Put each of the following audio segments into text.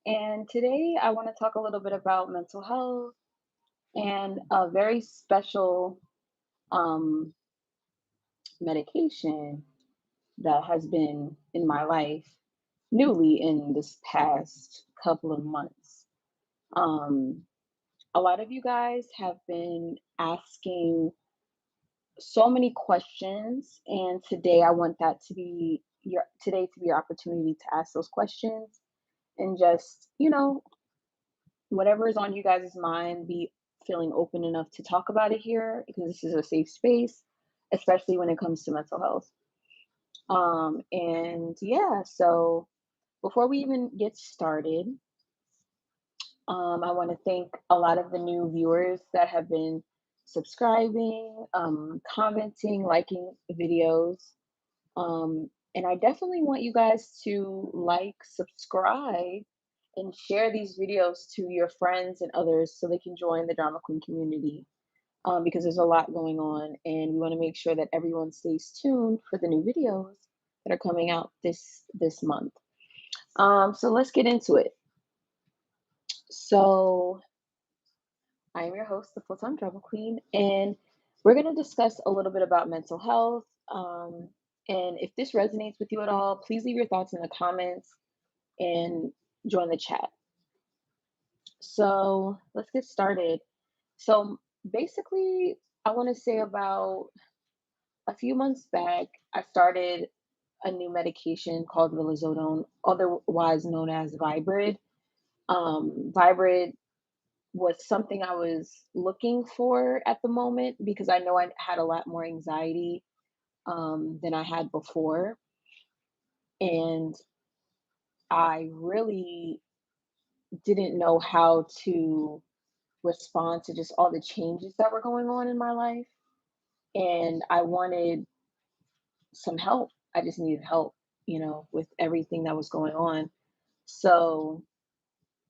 And today I want to talk a little bit about mental health and a very special um, medication that has been in my life newly in this past couple of months. Um, a lot of you guys have been asking so many questions, and today I want that to be your opportunity to ask those questions and just whatever is on you guys' mind, be feeling open enough to talk about it here because this is a safe space, especially when it comes to mental health. And yeah, so before we even get started, I want to thank a lot of the new viewers that have been subscribing, commenting, liking videos. And I definitely want you guys to like, subscribe, and share these videos to your friends and others so they can join the Drama Queen community. Because there's a lot going on, and we want to make sure that everyone stays tuned for the new videos that are coming out this month. So let's get into it. So I am your host, the full-time drama queen, and we're going to discuss a little bit about mental health. And if this resonates with you at all, please leave your thoughts in the comments and join the chat. So let's get started. So basically, I want to say about a few months back, I started a new medication called Vilazodone, otherwise known as Viibryd. Viibryd was something I was looking for at the moment because I know I had a lot more anxiety than I had before. And I really didn't know how to respond to just all the changes that were going on in my life. And I wanted some help. I just needed help, with everything that was going on. So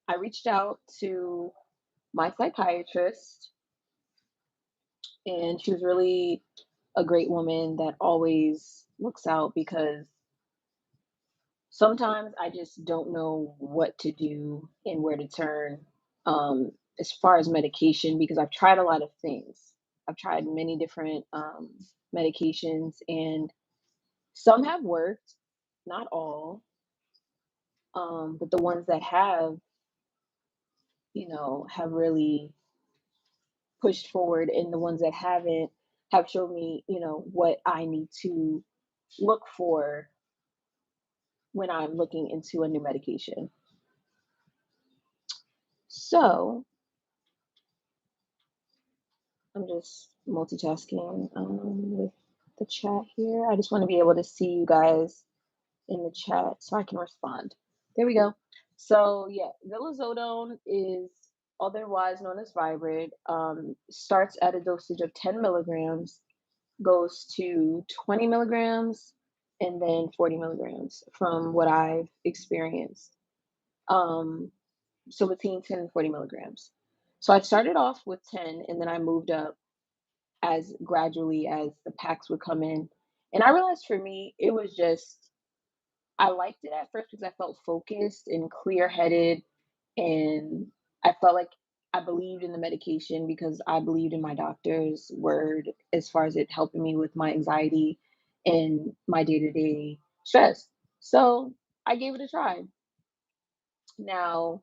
I reached out to my psychiatrist, and she was really a great woman that always looks out because sometimes I just don't know what to do and where to turn as far as medication because I've tried a lot of things. I've tried many different medications, and some have worked, not all, but the ones that have really pushed forward, and the ones that haven't have shown me, what I need to look for when I'm looking into a new medication. So I'm just multitasking with the chat here. I just want to be able to see you guys in the chat so I can respond. There we go. So yeah, vilazodone is otherwise known as Viibryd. Starts at a dosage of 10 milligrams, goes to 20 milligrams, and then 40 milligrams from what I've experienced. Um, so between 10 and 40 milligrams. So I started off with 10, and then I moved up as gradually as the packs would come in. And I realized for me, it was just, I liked it at first because I felt focused and clear headed. And I felt like I believed in the medication because I believed in my doctor's word as far as it helping me with my anxiety and my day to day stress. So I gave it a try. Now,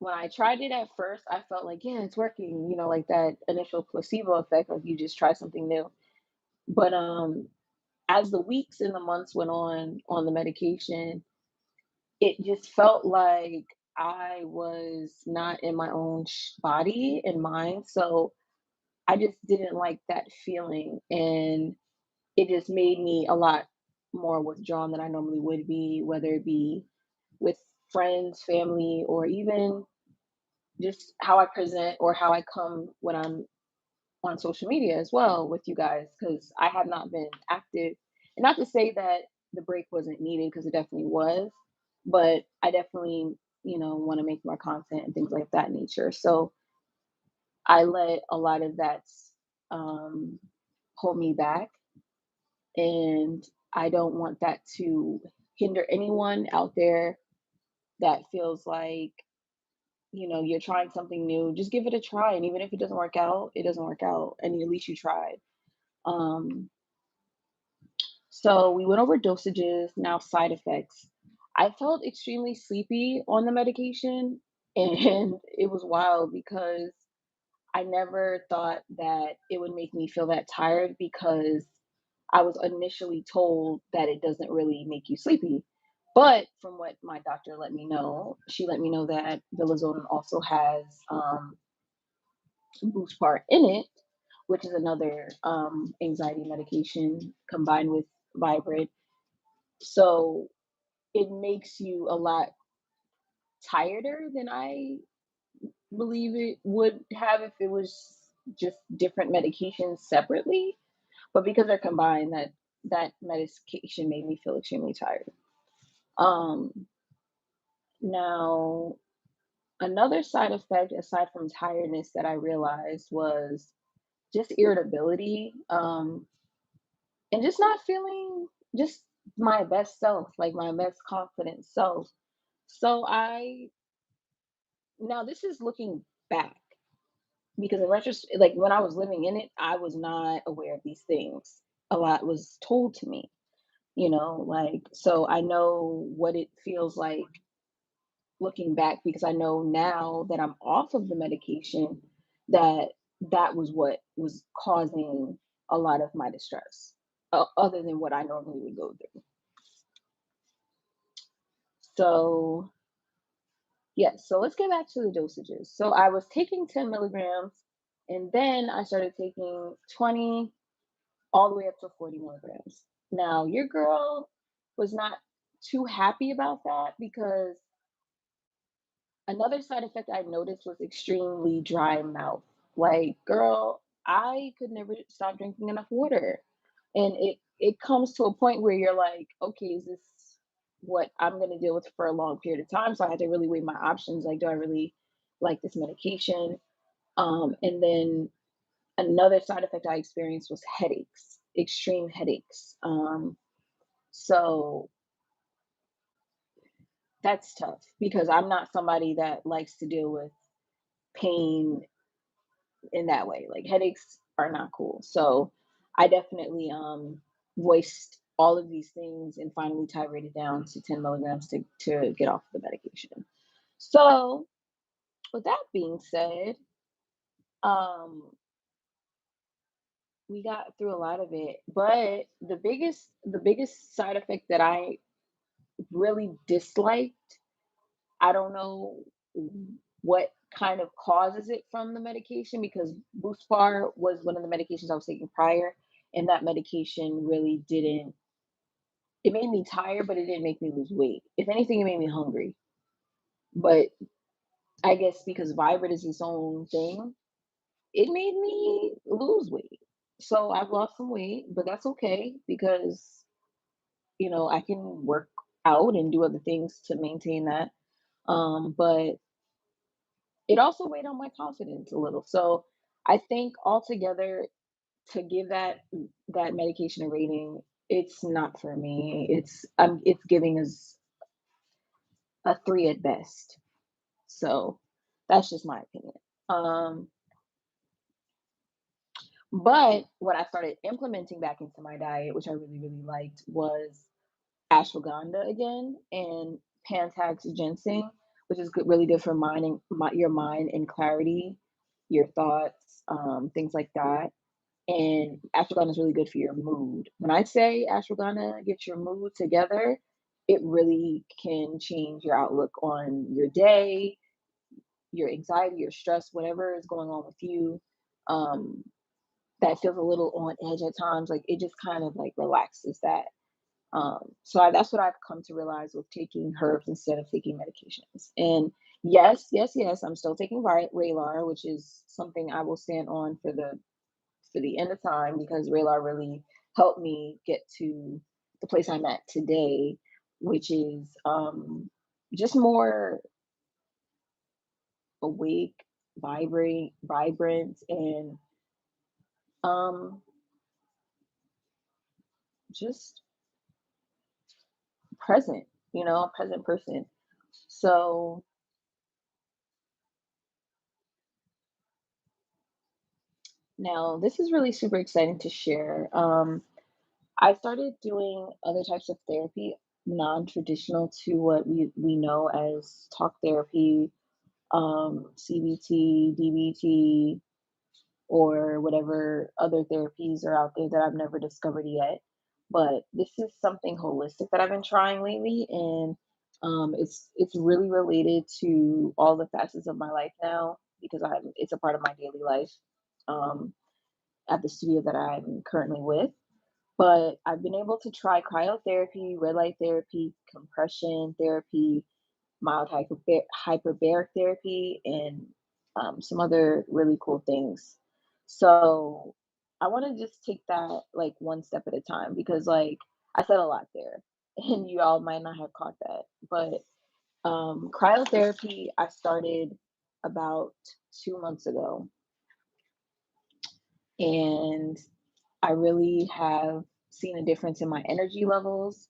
when I tried it at first, I felt like, yeah, it's working, like that initial placebo effect, like you just try something new. But as the weeks and the months went on the medication, it just felt like I was not in my own body and mind. So I just didn't like that feeling. And it just made me a lot more withdrawn than I normally would be, whether it be with friends, family, or even just how I present or how I come when I'm on social media as well with you guys, because I have not been active. And not to say that the break wasn't needed, because it definitely was, but I definitely, want to make more content and things like that nature. So I let a lot of that um, hold me back. And I don't want that to hinder anyone out there that feels like, you're trying something new, just give it a try. And even if it doesn't work out, it doesn't work out. And at least you tried. Um, so we went over dosages, now side effects. I felt extremely sleepy on the medication, and it was wild because I never thought that it would make me feel that tired because I was initially told that it doesn't really make you sleepy. But from what my doctor let me know, she let me know that Vilazodone also has boost part in it, which is another anxiety medication combined with Viibryd. So it makes you a lot tireder than I believe it would have if it was just different medications separately. But because they're combined, that medication made me feel extremely tired. Um, Now, another side effect aside from tiredness that I realized was just irritability, and just not feeling just my best self, like my best confident self. So I now this is looking back because in retrospect, like when I was living in it, I was not aware of these things. A lot was told to me, like so I know what it feels like looking back because I know now that I'm off of the medication that that was what was causing a lot of my distress, other than what I normally would go through. So, yes, so let's get back to the dosages. So, I was taking 10 milligrams and then I started taking 20 all the way up to 40 milligrams. Now, your girl was not too happy about that because another side effect I noticed was extremely dry mouth. Like, girl, I could never stop drinking enough water. And it comes to a point where you're like, okay, is this what I'm gonna deal with for a long period of time? So I had to really weigh my options. Like, do I really like this medication? And then another side effect I experienced was headaches, extreme headaches. So that's tough because I'm not somebody that likes to deal with pain in that way. Like headaches are not cool. So I definitely voiced all of these things and finally titrated down to 10 milligrams to get off the medication. So with that being said, um, we got through a lot of it. But the biggest side effect that I really disliked, I don't know what kind of causes it from the medication because Buspar was one of the medications I was taking prior, and that medication really didn't. It made me tired, but it didn't make me lose weight. If anything, it made me hungry. But I guess because Vibrant is its own thing, it made me lose weight. So I've lost some weight, but that's okay because I can work out and do other things to maintain that. But it also weighed on my confidence a little. So I think altogether to give that medication a rating, it's not for me. It's giving us a 3 at best. So that's just my opinion. Um, but what I started implementing back into my diet, which I really, really liked, was ashwagandha again and Pantax ginseng, which is really good for your mind and clarity, your thoughts, things like that. And ashwagandha is really good for your mood. When I say ashwagandha gets your mood together, it really can change your outlook on your day, your anxiety, your stress, whatever is going on with you. Um, that feels a little on edge at times. Like it just kind of like relaxes that. That's what I've come to realize with taking herbs instead of taking medications. And yes, yes, yes, I'm still taking Raylar, which is something I will stand on for the end of time because Raylar really helped me get to the place I'm at today, which is just more awake, vibrant, and um, just present. A present person. So now this is really super exciting to share. I started doing other types of therapy, non-traditional to what we know as talk therapy, CBT, DBT, or whatever other therapies are out there that I've never discovered yet. But this is something holistic that I've been trying lately, and it's really related to all the facets of my life now because it's a part of my daily life um, at the studio that I'm currently with. But I've been able to try cryotherapy, red light therapy, compression therapy, mild hyperbaric therapy, and some other really cool things. So I want to just take that like one step at a time because like I said a lot there, and you all might not have caught that. But cryotherapy I started about 2 months ago, and I really have seen a difference in my energy levels.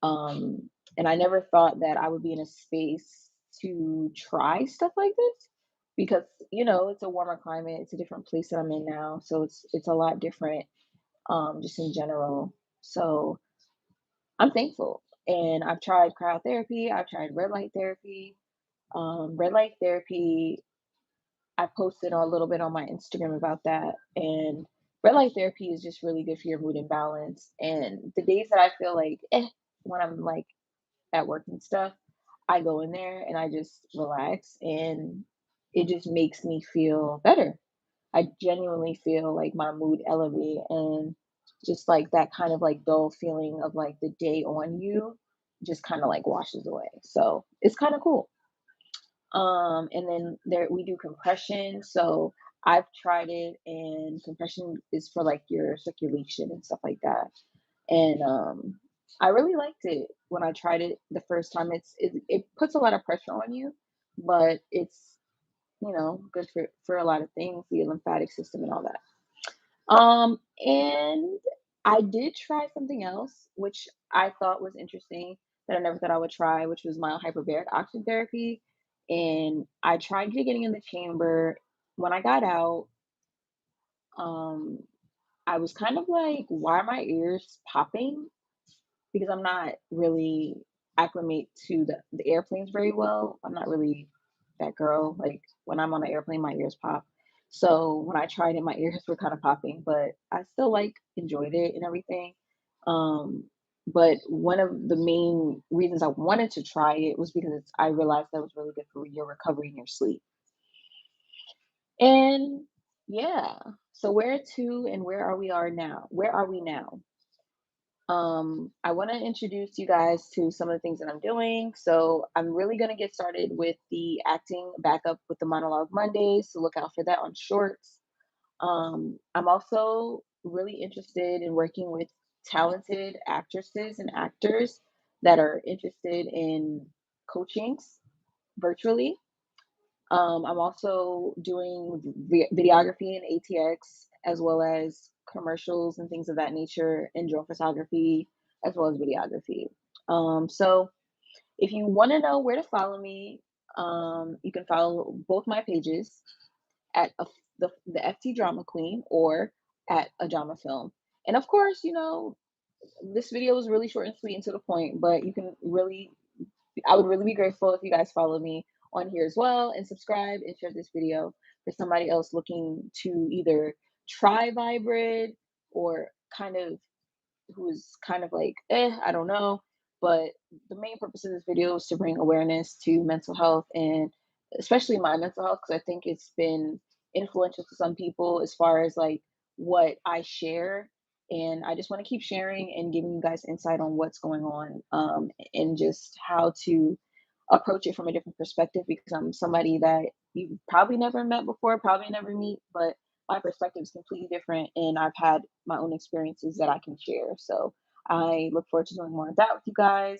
Um, and I never thought that I would be in a space to try stuff like this because, it's a warmer climate. It's a different place that I'm in now. So it's a lot different, just in general. So I'm thankful. And I've tried cryotherapy, I've tried red light therapy. Red light therapy, I posted a little bit on my Instagram about that. And red light therapy is just really good for your mood and balance. And the days that I feel like, when I'm like at work and stuff, I go in there and I just relax and it just makes me feel better. I genuinely feel like my mood elevate and just like that kind of like dull feeling of like the day on you just kind of like washes away. So it's kind of cool. And then there we do compression. So I've tried it and compression is for like your circulation and stuff like that. And I really liked it when I tried it the first time. It puts a lot of pressure on you, but it's good for a lot of things, the lymphatic system and all that. And I did try something else, which I thought was interesting that I never thought I would try, which was mild hyperbaric oxygen therapy. And I tried getting in the chamber. When I got out, um, I was kind of like, why are my ears popping? Because I'm not really acclimate to the airplanes very well. I'm not really that girl. Like when I'm on an airplane, my ears pop. So when I tried it, my ears were kind of popping, but I still like enjoyed it and everything. Um, but one of the main reasons I wanted to try it was because I realized that was really good for your recovery and your sleep. And yeah, so where to and Where are we now? I want to introduce you guys to some of the things that I'm doing. So I'm really going to get started with the acting back up with the monologue Mondays. So look out for that on shorts. I'm also really interested in working with talented actresses and actors that are interested in coachings virtually. I'm also doing videography and ATX, as well as commercials and things of that nature, and drone photography, as well as videography. So if you want to know where to follow me, you can follow both my pages at the FT Drama Queen or at a drama film. And of course, this video was really short and sweet and to the point, but I would really be grateful if you guys follow me on here as well and subscribe and share this video for somebody else looking to either try Viibryd or kind of who is kind of like, I don't know. But the main purpose of this video is to bring awareness to mental health and especially my mental health because I think it's been influential to some people as far as like what I share. And I just want to keep sharing and giving you guys insight on what's going on and just how to approach it from a different perspective because I'm somebody that you probably never met before, probably never meet, but my perspective is completely different and I've had my own experiences that I can share. So I look forward to doing more of that with you guys.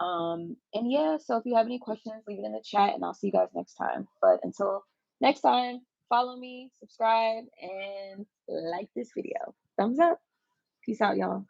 And yeah, so if you have any questions, leave it in the chat and I'll see you guys next time. But until next time, follow me, subscribe, and like this video. Thumbs up. Peace out, y'all.